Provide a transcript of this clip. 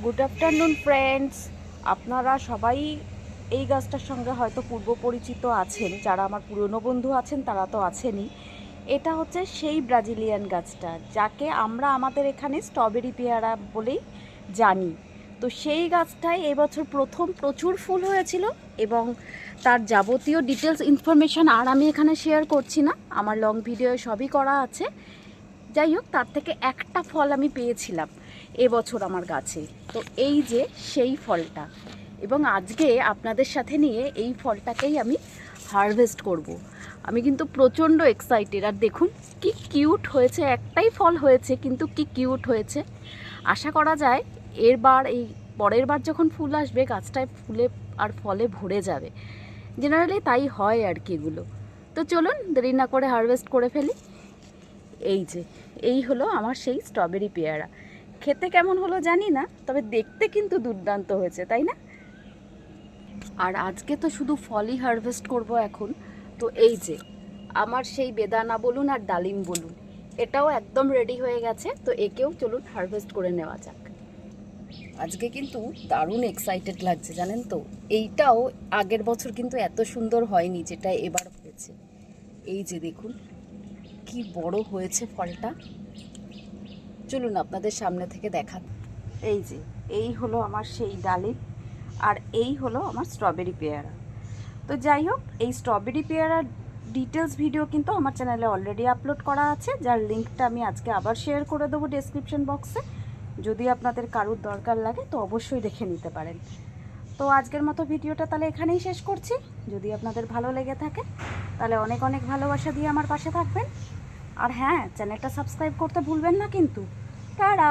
Good afternoon friends. আপনারা সবাই এই গাছটার সঙ্গে হয়তো পূর্ব পরিচিত আছেন, যারা আমার পুরনো বন্ধু আছেন তারা তো আছেনই। এটা হচ্ছে সেই ব্রাজিলিয়ান গাছটা, যাকে আমরা আমাদের এখানে স্ট্রবেরি পেয়ারা বলেই জানি। তো সেই গাছটায় এবছর প্রথম প্রচুর ফুল হয়েছিল এবং তার যাবতীয় ডিটেলস ইনফরমেশান আর আমি এখানে শেয়ার করছি না, আমার লং ভিডিও সবই করা আছে। যাই হোক, তার থেকে একটা ফল আমি পেয়েছিলাম এবছর আমার গাছে। তো এই যে সেই ফলটা, এবং আজকে আপনাদের সাথে নিয়ে এই ফলটাকেই আমি হারভেস্ট করব। আমি কিন্তু প্রচণ্ড এক্সাইটেড। আর দেখুন কি কিউট হয়েছে, একটাই ফল হয়েছে কিন্তু কি কিউট হয়েছে। আশা করা যায় এই পরের বার যখন ফুল আসবে গাছটায় ফুলে আর ফলে ভরে যাবে। জেনারেলি তাই হয় আর কি এগুলো। তো চলুন দেরি না করে হারভেস্ট করে ফেলি। এই হলো আমার সেই স্ট্রবেরি পেয়ারা। খেতে কেমন হলো জানি না, তবে দেখতে কিন্তু দুর্দান্ত হয়েছে, তাই না? আর আজকে তো শুধু ফলই হারভেস্ট করব এখন। তো এই যে আমার সেই বেদানা বলুন আর ডালিম বলুন, এটাও একদম রেডি হয়ে গেছে। তো একেও চলুন হারভেস্ট করে নেওয়া যাক। আজকে কিন্তু দারুণ এক্সাইটেড লাগছে, জানেন তো। এইটাও আগের বছর কিন্তু এত সুন্দর হয়নি যেটা এবার হয়েছে। এই যে দেখুন কি বড় হয়েছে ফলটা। চলুন আপনাদের সামনে থেকে দেখান। এই হলো আমার সেই ডালিম, আর এই হলো আমার স্ট্রবেরি পেয়ারা। তো যাই হোক, এই স্ট্রবেরি পেয়ারার ডিটেলস ভিডিও কিন্তু আমার চ্যানেলে অলরেডি আপলোড করা আছে, যার লিঙ্কটা আমি আজকে আবার শেয়ার করে দেবো ডেসক্রিপশন বক্সে। যদি আপনাদের কারুর দরকার লাগে তো অবশ্যই দেখে নিতে পারেন। তো আজকের মতো ভিডিওটা তাহলে এখানেই শেষ করছি। যদি আপনাদের ভালো লেগে থাকে তাহলে অনেক অনেক ভালোবাসা দিয়ে আমার পাশে থাকবেন। আর হ্যাঁ, চ্যানেলটা সাবস্ক্রাইব করতে ভুলবেন না কিন্তু। টাটা।